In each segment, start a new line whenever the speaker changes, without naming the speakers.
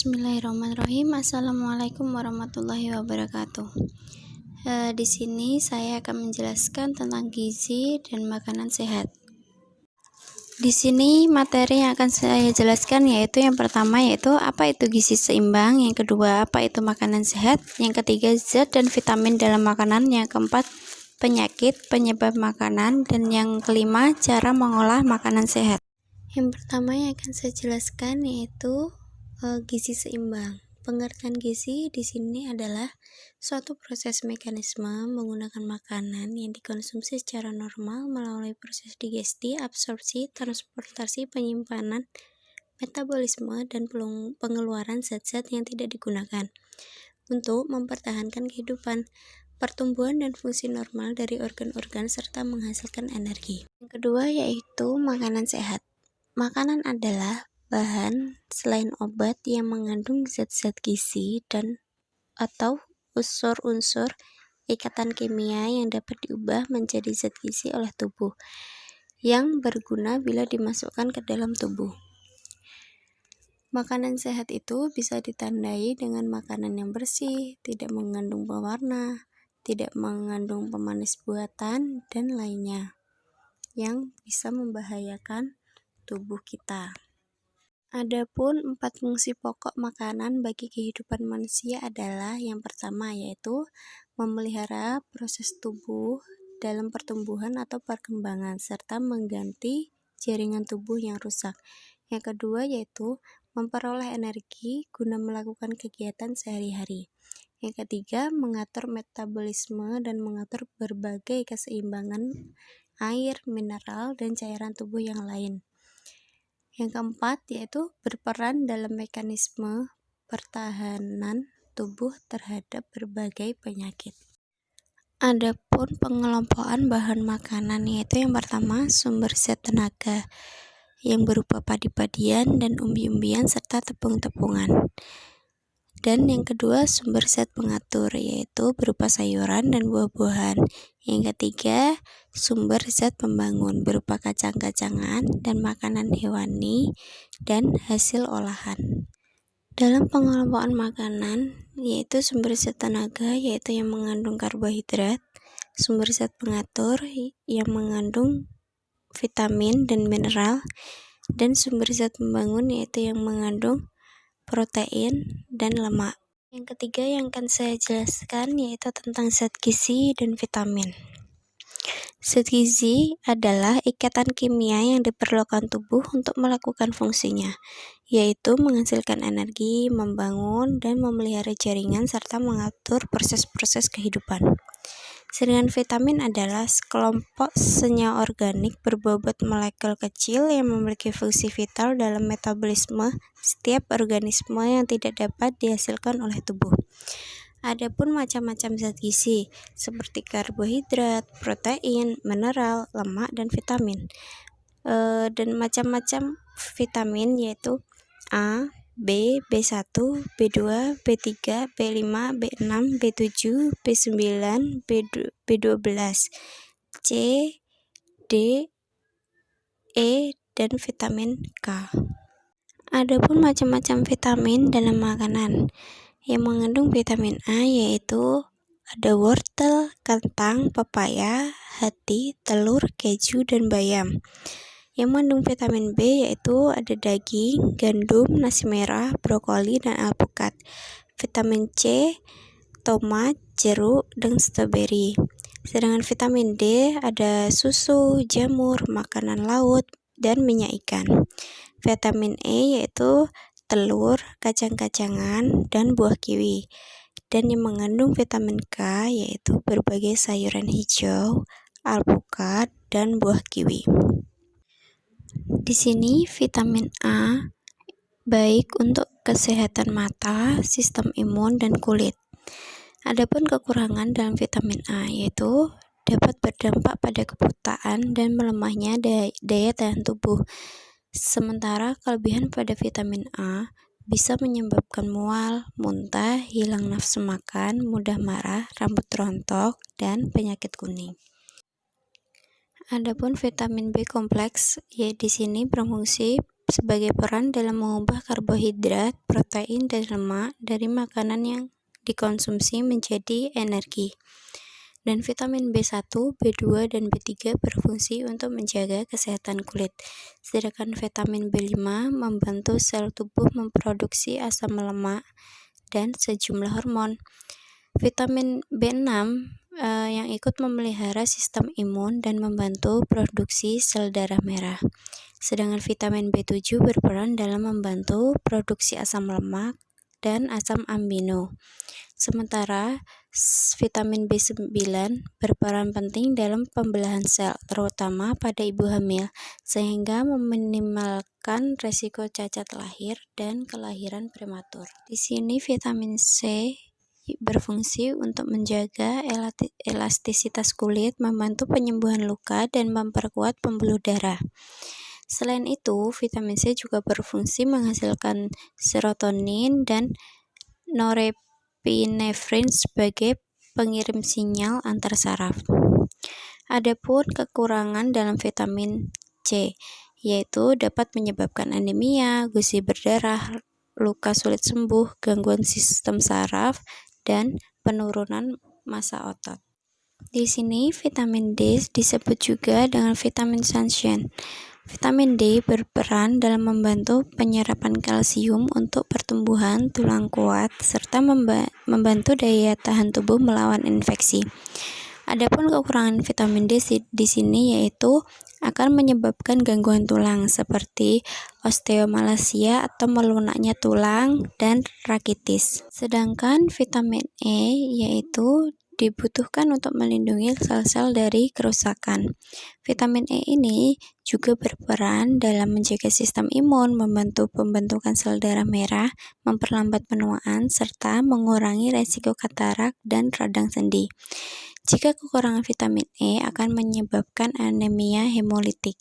Bismillahirrahmanirrahim. Assalamualaikum warahmatullahi wabarakatuh. Di sini saya akan menjelaskan tentang gizi dan makanan sehat. Di sini materi yang akan saya jelaskan yaitu yang pertama yaitu apa itu gizi seimbang, yang kedua apa itu makanan sehat, yang ketiga zat dan vitamin dalam makanan, yang keempat penyakit penyebab makanan, dan yang kelima cara mengolah makanan sehat. Yang pertama yang akan saya jelaskan yaitu gizi seimbang. Pengertian gizi di sini adalah suatu proses mekanisme menggunakan makanan yang dikonsumsi secara normal melalui proses digesti, absorpsi, transportasi, penyimpanan, metabolisme, dan pengeluaran zat-zat yang tidak digunakan untuk mempertahankan kehidupan, pertumbuhan, dan fungsi normal dari organ-organ serta menghasilkan energi. Yang kedua yaitu makanan sehat. Makanan adalah bahan selain obat yang mengandung zat-zat gizi dan atau unsur-unsur ikatan kimia yang dapat diubah menjadi zat gizi oleh tubuh yang berguna bila dimasukkan ke dalam tubuh. Makanan sehat itu bisa ditandai dengan makanan yang bersih, tidak mengandung pewarna, tidak mengandung pemanis buatan, dan lainnya yang bisa membahayakan tubuh kita. Adapun 4 fungsi pokok makanan bagi kehidupan manusia adalah yang pertama yaitu memelihara proses tubuh dalam pertumbuhan atau perkembangan serta mengganti jaringan tubuh yang rusak. Yang kedua yaitu memperoleh energi guna melakukan kegiatan sehari-hari. Yang ketiga mengatur metabolisme dan mengatur berbagai keseimbangan air, mineral, dan cairan tubuh yang lain. Yang keempat yaitu berperan dalam mekanisme pertahanan tubuh terhadap berbagai penyakit. Adapun pengelompokan bahan makanan yaitu yang pertama sumber zat tenaga yang berupa padi-padian dan umbi-umbian serta tepung-tepungan. Dan yang kedua sumber zat pengatur yaitu berupa sayuran dan buah-buahan. Yang ketiga sumber zat pembangun berupa kacang-kacangan dan makanan hewani dan hasil olahan. Dalam pengelompokan makanan yaitu sumber zat tenaga yaitu yang mengandung karbohidrat, sumber zat pengatur yang mengandung vitamin dan mineral, dan sumber zat pembangun yaitu yang mengandung protein dan lemak. Yang ketiga yang akan saya jelaskan yaitu tentang zat gizi dan vitamin. Zat gizi adalah ikatan kimia yang diperlukan tubuh untuk melakukan fungsinya, yaitu menghasilkan energi, membangun dan memelihara jaringan serta mengatur proses-proses kehidupan. Sedangkan vitamin adalah sekelompok senyawa organik berbobot molekul kecil yang memiliki fungsi vital dalam metabolisme setiap organisme yang tidak dapat dihasilkan oleh tubuh. Adapun macam-macam zat gizi seperti karbohidrat, protein, mineral, lemak, dan vitamin. Dan macam-macam vitamin yaitu A, B, B1, B2, B3, B5, B6, B7, B9, B12, C, D, E, dan vitamin K. Adapun macam-macam vitamin dalam makanan yang mengandung vitamin A yaitu ada wortel, kentang, pepaya, hati, telur, keju, dan bayam. Yang mengandung vitamin B yaitu ada daging, gandum, nasi merah, brokoli, dan alpukat. Vitamin C, tomat, jeruk, dan stroberi. Sedangkan vitamin D ada susu, jamur, makanan laut, dan minyak ikan. Vitamin E yaitu telur, kacang-kacangan, dan buah kiwi. Dan yang mengandung vitamin K yaitu berbagai sayuran hijau, alpukat, dan buah kiwi. Di sini vitamin A baik untuk kesehatan mata, sistem imun, dan kulit. Adapun kekurangan dalam vitamin A yaitu dapat berdampak pada kebutaan dan melemahnya daya tahan tubuh. Sementara kelebihan pada vitamin A bisa menyebabkan mual, muntah, hilang nafsu makan, mudah marah, rambut rontok, dan penyakit kuning. Adapun vitamin B kompleks, di sini berfungsi sebagai peran dalam mengubah karbohidrat, protein, dan lemak dari makanan yang dikonsumsi menjadi energi. Dan vitamin B1, B2, dan B3 berfungsi untuk menjaga kesehatan kulit. Sedangkan vitamin B5 membantu sel tubuh memproduksi asam lemak dan sejumlah hormon. Vitamin B6 yang ikut memelihara sistem imun dan membantu produksi sel darah merah. Sedangkan vitamin B7 berperan dalam membantu produksi asam lemak dan asam amino. Sementara vitamin B9 berperan penting dalam pembelahan sel, terutama pada ibu hamil, sehingga meminimalkan risiko cacat lahir dan kelahiran prematur. Di sini vitamin C berfungsi untuk menjaga elastisitas kulit, membantu penyembuhan luka, dan memperkuat pembuluh darah. Selain itu, vitamin C juga berfungsi menghasilkan serotonin dan norepinefrin sebagai pengirim sinyal antar saraf. Adapun kekurangan dalam vitamin C, yaitu dapat menyebabkan anemia, gusi berdarah, luka sulit sembuh, gangguan sistem saraf, dan penurunan massa otot. Di sini vitamin D disebut juga dengan vitamin sunshine. Vitamin D berperan dalam membantu penyerapan kalsium untuk pertumbuhan tulang kuat serta membantu daya tahan tubuh melawan infeksi. Adapun kekurangan vitamin D di sini yaitu akan menyebabkan gangguan tulang seperti osteomalacia atau melunaknya tulang dan rakitis. Sedangkan vitamin E yaitu dibutuhkan untuk melindungi sel-sel dari kerusakan. Vitamin E ini juga berperan dalam menjaga sistem imun, membantu pembentukan sel darah merah, memperlambat penuaan, serta mengurangi risiko katarak dan radang sendi. Jika kekurangan vitamin E akan menyebabkan anemia hemolitik.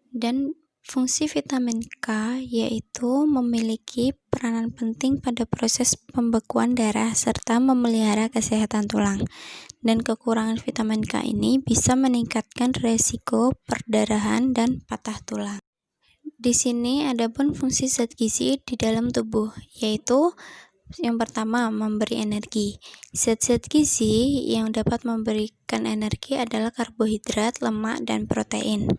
Dan fungsi vitamin K yaitu memiliki peranan penting pada proses pembekuan darah serta memelihara kesehatan tulang. Dan kekurangan vitamin K ini bisa meningkatkan risiko perdarahan dan patah tulang. Di sini adapun fungsi zat gizi di dalam tubuh, yaitu yang pertama, memberi energi. Zat-zat gizi yang dapat memberikan energi adalah karbohidrat, lemak, dan protein.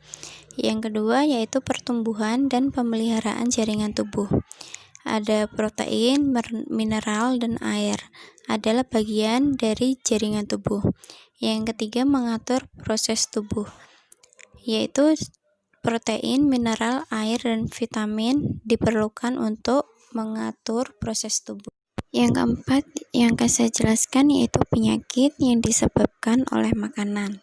Yang kedua yaitu pertumbuhan dan pemeliharaan jaringan tubuh. Ada protein, mineral, dan air adalah bagian dari jaringan tubuh. Yang ketiga mengatur proses tubuh, yaitu protein, mineral, air, dan vitamin diperlukan untuk mengatur proses tubuh. Yang keempat yang akan saya jelaskan yaitu penyakit yang disebabkan oleh makanan.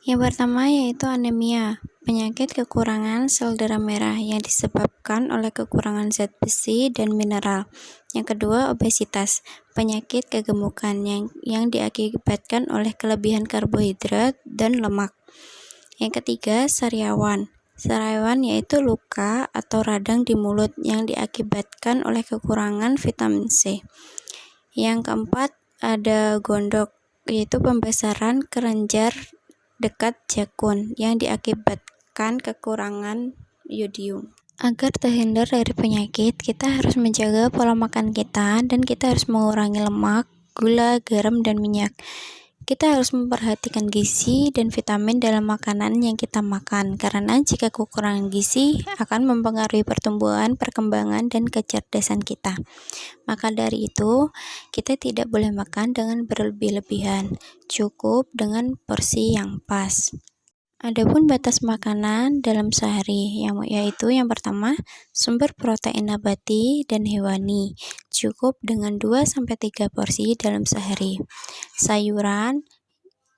Yang pertama yaitu anemia, penyakit kekurangan sel darah merah yang disebabkan oleh kekurangan zat besi dan mineral. Yang kedua obesitas, penyakit kegemukan yang diakibatkan oleh kelebihan karbohidrat dan lemak. Yang ketiga sariawan. Sariawan yaitu luka atau radang di mulut yang diakibatkan oleh kekurangan vitamin C. Yang keempat ada gondok, yaitu pembesaran kelenjar dekat jakun yang diakibatkan kekurangan yodium. Agar terhindar dari penyakit, kita harus menjaga pola makan kita dan kita harus mengurangi lemak, gula, garam, dan minyak. Kita harus memperhatikan gizi dan vitamin dalam makanan yang kita makan, karena jika kekurangan gizi akan mempengaruhi pertumbuhan, perkembangan, dan kecerdasan kita. Maka dari itu, kita tidak boleh makan dengan berlebih-lebihan, cukup dengan porsi yang pas. Adapun batas makanan dalam sehari, yaitu yang pertama, sumber protein nabati dan hewani, cukup dengan 2-3 porsi dalam sehari. Sayuran,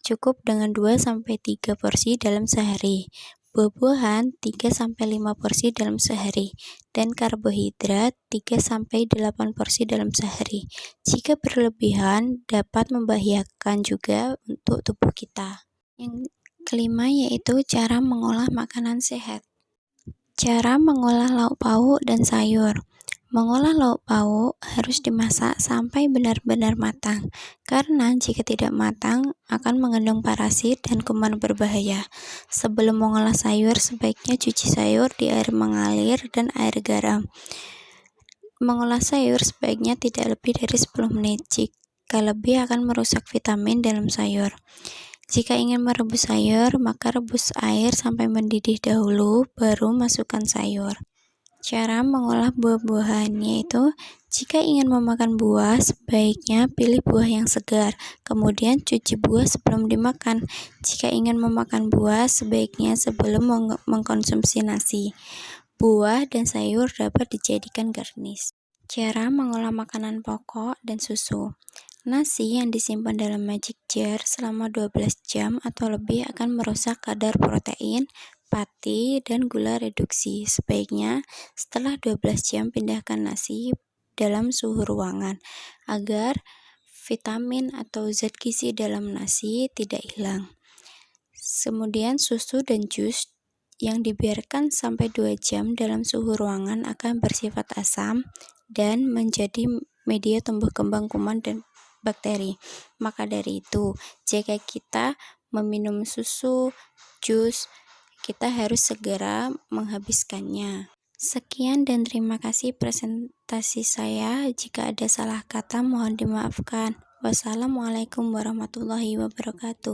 cukup dengan 2-3 porsi dalam sehari. Buah-buahan 3-5 porsi dalam sehari. Dan karbohidrat 3-8 porsi dalam sehari. Jika berlebihan, dapat membahayakan juga untuk tubuh kita. Yang kelima yaitu cara mengolah makanan sehat. Cara mengolah lauk pauk dan sayur. Mengolah lauk pauk harus dimasak sampai benar-benar matang, karena jika tidak matang akan mengandung parasit dan kuman berbahaya. Sebelum mengolah sayur, sebaiknya cuci sayur di air mengalir dan air garam. Mengolah sayur sebaiknya tidak lebih dari 10 menit, jika lebih akan merusak vitamin dalam sayur. Jika ingin merebus sayur, maka rebus air sampai mendidih dahulu, baru masukkan sayur. Cara mengolah buah-buahan yaitu, jika ingin memakan buah, sebaiknya pilih buah yang segar, kemudian cuci buah sebelum dimakan. Jika ingin memakan buah, sebaiknya sebelum mengkonsumsi nasi. Buah dan sayur dapat dijadikan garnish. Cara mengolah makanan pokok dan susu. Nasi yang disimpan dalam magic jar selama 12 jam atau lebih akan merusak kadar protein, pati, dan gula reduksi. Sebaiknya setelah 12 jam pindahkan nasi dalam suhu ruangan agar vitamin atau zat gizi dalam nasi tidak hilang. Kemudian susu dan jus yang dibiarkan sampai 2 jam dalam suhu ruangan akan bersifat asam dan menjadi media tumbuh kembang kuman dan bakteri. Maka dari itu, jika kita meminum susu, jus, kita harus segera menghabiskannya. Sekian dan terima kasih presentasi saya. Jika ada salah kata mohon dimaafkan. Wassalamualaikum warahmatullahi wabarakatuh.